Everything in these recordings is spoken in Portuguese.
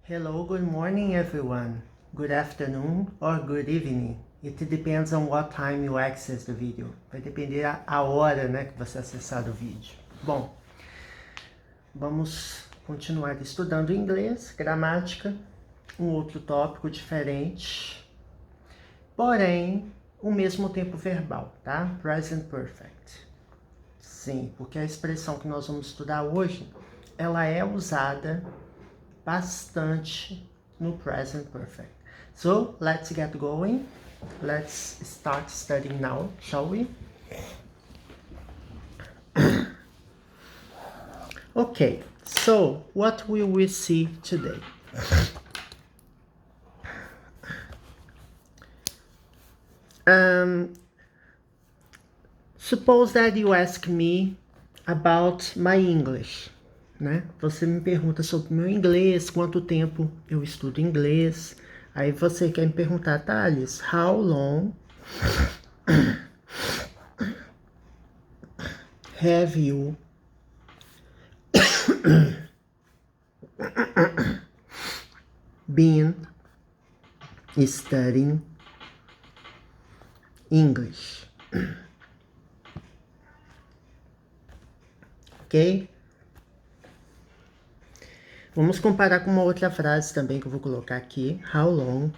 Hello, good morning everyone. Good afternoon or good evening. It depends on what time you access the video. Vai depender a hora, né, que você acessar o vídeo. Bom, vamos continuar estudando inglês, gramática, um outro tópico diferente, porém, o mesmo tempo verbal, tá? Present Perfect. Sim, porque a expressão que nós vamos estudar hoje, ela é usada bastante no present perfect. So, let's get going. Let's start studying now, shall we? Okay, so what will we see today? Suppose that you ask me about my English, né? Você me pergunta sobre meu inglês, quanto tempo eu estudo inglês. Aí você quer me perguntar, Thales, how long have you been studying English? Ok? Vamos comparar com uma outra frase também que eu vou colocar aqui. How long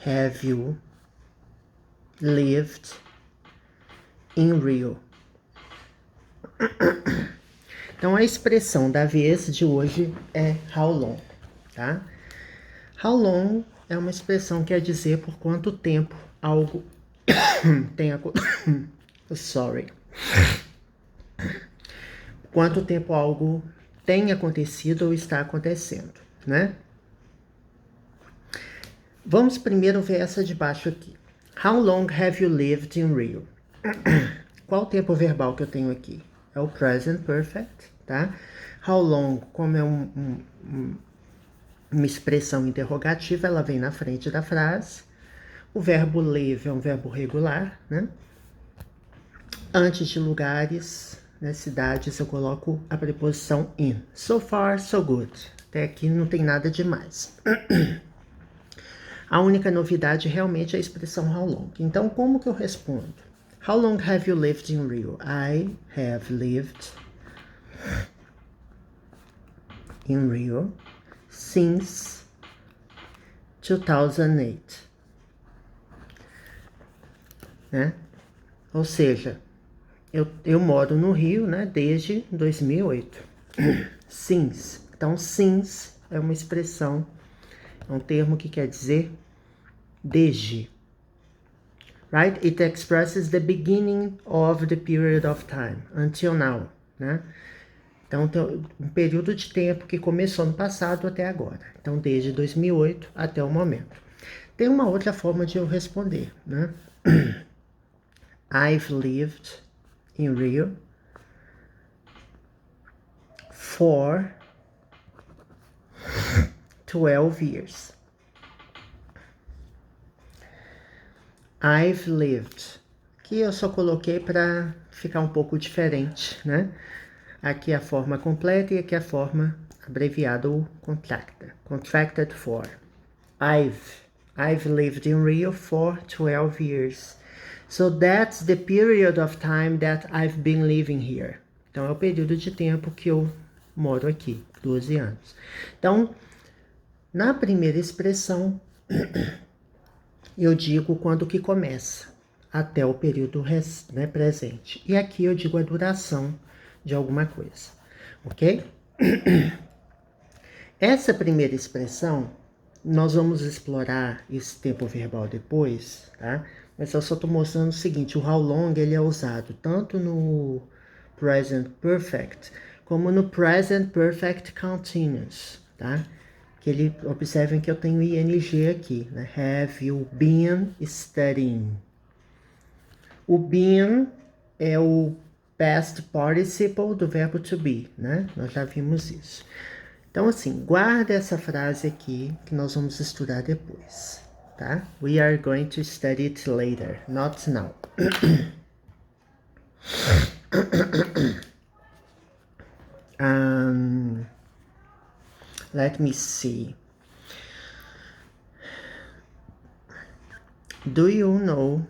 have you lived in Rio? Então, a expressão da vez de hoje é how long, tá? How long é uma expressão que quer dizer por quanto tempo algo tem quanto tempo algo tem acontecido ou está acontecendo, né? Vamos primeiro ver essa de baixo aqui. How long have you lived in Rio? Qual o tempo verbal que eu tenho aqui? É o present perfect, tá? How long, como é uma expressão interrogativa, ela vem na frente da frase. O verbo live é um verbo regular, né? Antes de lugares, né, cidades, eu coloco a preposição in. So far, so good. Até aqui não tem nada demais. A única novidade realmente é a expressão how long. Então, como que eu respondo? How long have you lived in Rio? I have lived in Rio since 2008. Né? Ou seja, eu moro no Rio, né, desde 2008. Since. Então, since é uma expressão, é um termo que quer dizer desde. Right? It expresses the beginning of the period of time, until now, né? Então, tem um período de tempo que começou no passado até agora. Então, desde 2008 até o momento. Tem uma outra forma de eu responder, né? I've lived in Rio for 12 years. I've lived. Aqui eu só coloquei para ficar um pouco diferente, né? Aqui a forma completa e aqui a forma abreviada ou contracted. Contracted for. I've lived in Rio for 12 years. So that's the period of time that I've been living here. Então, é o período de tempo que eu moro aqui, 12 anos. Então, na primeira expressão, eu digo quando que começa, até o período né, presente. E aqui eu digo a duração de alguma coisa, ok? Essa primeira expressão, nós vamos explorar esse tempo verbal depois, tá? Mas eu só estou mostrando o seguinte, o how long ele é usado tanto no present perfect, como no present perfect continuous, tá? Que ele, observem que eu tenho ing aqui, né? Have you been studying? O been é o past participle do verbo to be, né? Nós já vimos isso. Então, assim, guarda essa frase aqui que nós vamos estudar depois, tá? We are going to study it later, not now. Let me see. Do you know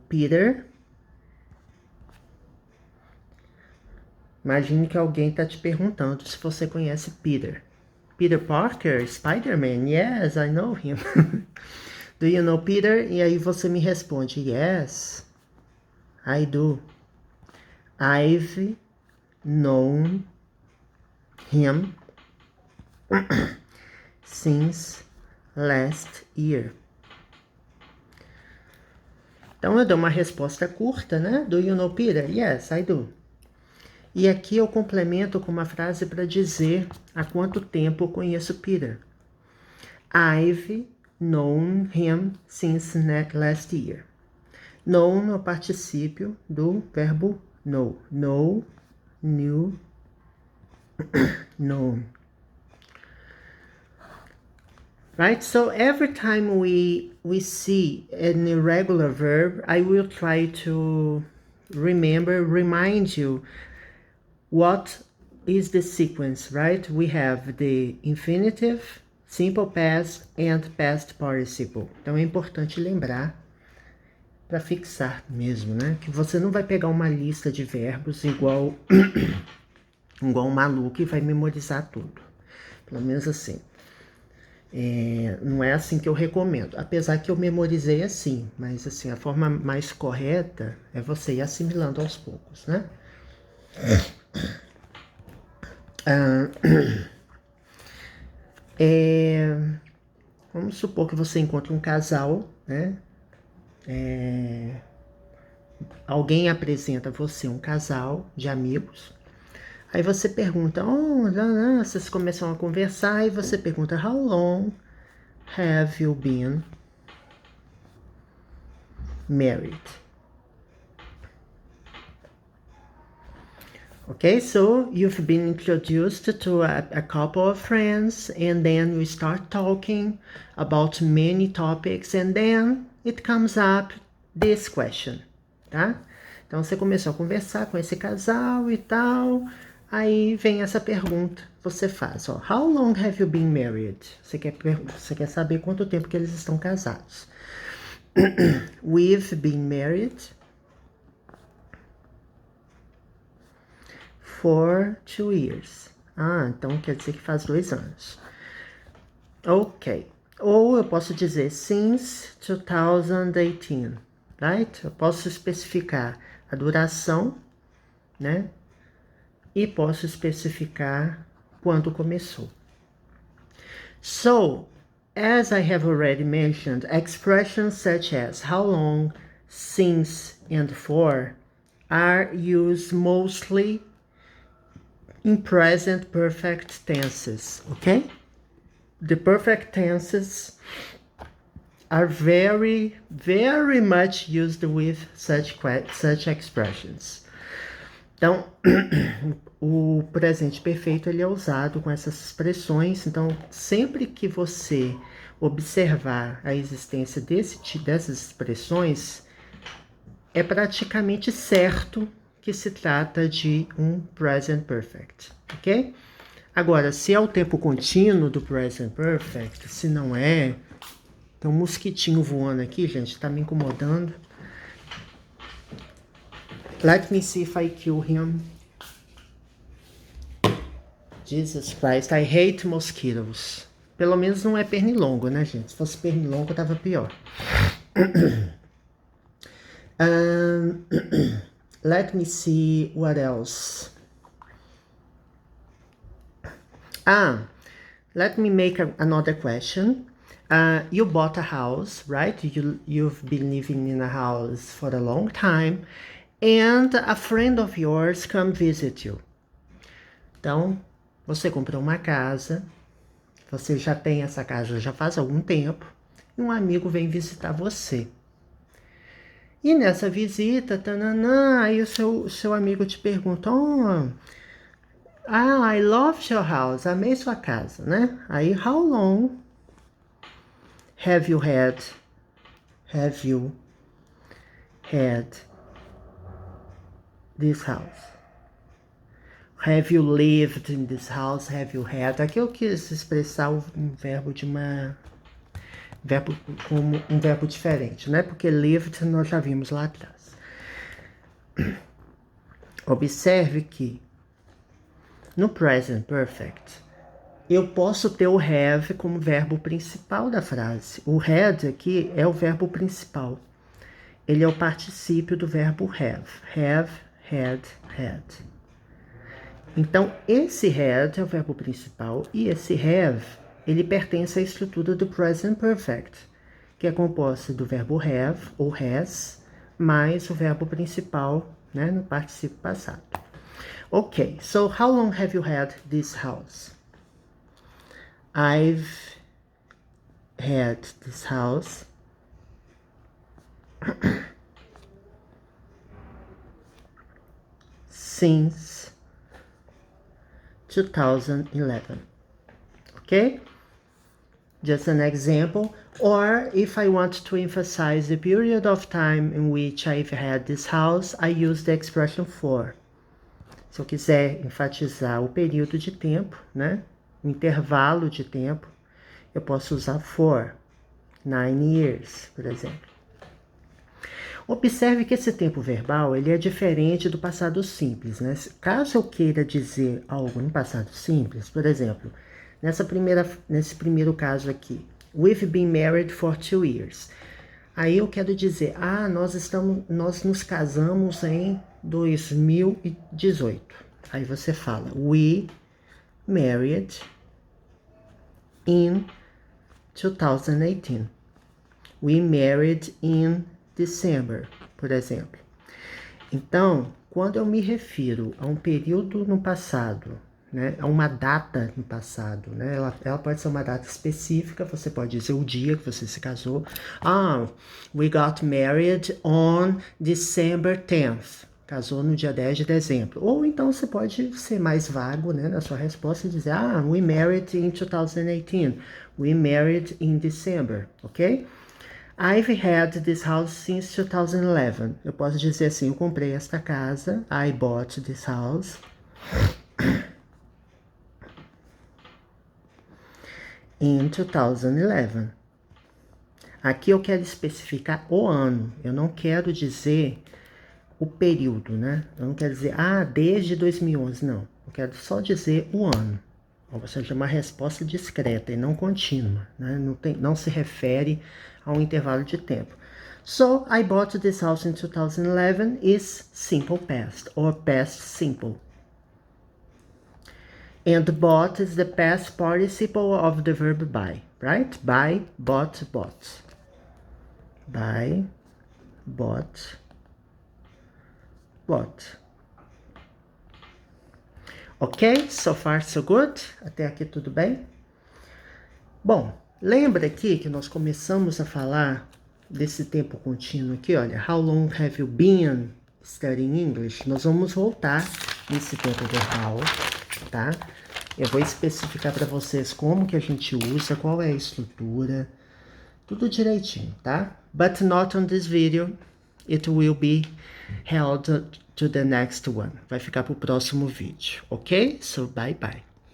Peter? Imagine que alguém está te perguntando se você conhece Peter. Peter Parker, Spider-Man? Yes, I know him. Do you know Peter? E aí você me responde, yes, I do. I've known him since last year. Então eu dou uma resposta curta, né? Do you know Peter? Yes, I do. E aqui eu complemento com uma frase para dizer há quanto tempo eu conheço Peter. I've known him since last year. Known é o particípio do verbo know. Know, knew, known. Right? So every time we see an irregular verb, I will try to remind you what is the sequence, right? We have the infinitive, simple past and past participle. Então é importante lembrar para fixar mesmo, né? Que você não vai pegar uma lista de verbos igual um maluco e vai memorizar tudo. Pelo menos assim. Não é assim que eu recomendo. Apesar que eu memorizei assim, mas assim, a forma mais correta é você ir assimilando aos poucos, né? Vamos supor que você encontre um casal, né? Alguém apresenta você um casal de amigos. Aí você pergunta, vocês começam a conversar e você pergunta, how long have you been married? Okay, so you've been introduced to a couple of friends and then you start talking about many topics and then it comes up this question, tá? Então você começou a conversar com esse casal e tal, aí vem essa pergunta, você faz, ó, how long have you been married? Você quer saber quanto tempo que eles estão casados. We've been married for 2 years. Então quer dizer que faz 2 anos. Ok. Ou eu posso dizer since 2018, right? Eu posso especificar a duração, né? E posso especificar quando começou. So, as I have already mentioned, expressions such as how long, since, and for are used mostly in present perfect tenses, okay? The perfect tenses are very, very much used with such expressions. Então, o presente perfeito ele é usado com essas expressões. Então, sempre que você observar a existência dessas expressões, é praticamente certo que se trata de um present perfect, ok? Agora, se é o tempo contínuo do present perfect, se não é... Tem um mosquitinho voando aqui, gente, tá me incomodando. Let me see if I kill him. Jesus Christ, I hate mosquitoes. Pelo menos não é pernilongo, né, gente? Se fosse pernilongo, tava pior. Let me see what else. Let me make another question. You bought a house, right? You've been living in a house for a long time, and a friend of yours come visit you. Então, você comprou uma casa, você já tem essa casa já faz algum tempo, e um amigo vem visitar você. E nessa visita, aí o seu amigo te pergunta, I love your house, amei sua casa, né? Aí, how long have you had this house? Have you lived in this house? Have you had? Aqui eu quis expressar um verbo de verbo como um verbo diferente, né? Porque lived nós já vimos lá atrás. Observe que no present perfect eu posso ter o have como verbo principal da frase. O had aqui é o verbo principal. Ele é o particípio do verbo have. Have, had, had. Então, esse had é o verbo principal e esse have, ele pertence à estrutura do present perfect, que é composta do verbo have ou has, mais o verbo principal, né, no particípio passado. Ok, so how long have you had this house? I've had this house since 2011. Okay? Just an example. Or if I want to emphasize the period of time in which I've had this house, I use the expression for. Se eu quiser enfatizar o período de tempo, né? O intervalo de tempo, eu posso usar for. 9 years, por exemplo. Observe que esse tempo verbal ele é diferente do passado simples, né? Caso eu queira dizer algo no passado simples, por exemplo, nesse primeiro caso aqui, we've been married for 2 years. Aí eu quero dizer, nós nos casamos em 2018. Aí você fala, we married in 2018. We married in December, por exemplo. Então, quando eu me refiro a um período no passado, né, a uma data no passado, né, ela pode ser uma data específica, você pode dizer o dia que você se casou. We got married on December 10th. Casou no dia 10 de dezembro. Ou então você pode ser mais vago, né, na sua resposta e dizer, we married in 2018. We married in December, ok? I've had this house since 2011. Eu posso dizer assim, eu comprei esta casa. I bought this house in 2011. Aqui eu quero especificar o ano. Eu não quero dizer o período, né? Eu não quero dizer, desde 2011. Não. Eu quero só dizer o ano. Ou seja, uma resposta discreta e não contínua, né? Não se refere a um intervalo de tempo. So, I bought this house in 2011 is simple past, or past simple. And bought is the past participle of the verb buy, right? Buy, bought, bought. Buy, bought, bought. Ok? So far, so good? Até aqui tudo bem? Bom, lembra aqui que nós começamos a falar desse tempo contínuo aqui, olha. How long have you been studying English? Nós vamos voltar nesse tempo verbal, tá? Eu vou especificar para vocês como que a gente usa, qual é a estrutura, tudo direitinho, tá? But not on this video. It will be held to the next one. Vai ficar pro próximo vídeo, ok? So, bye bye.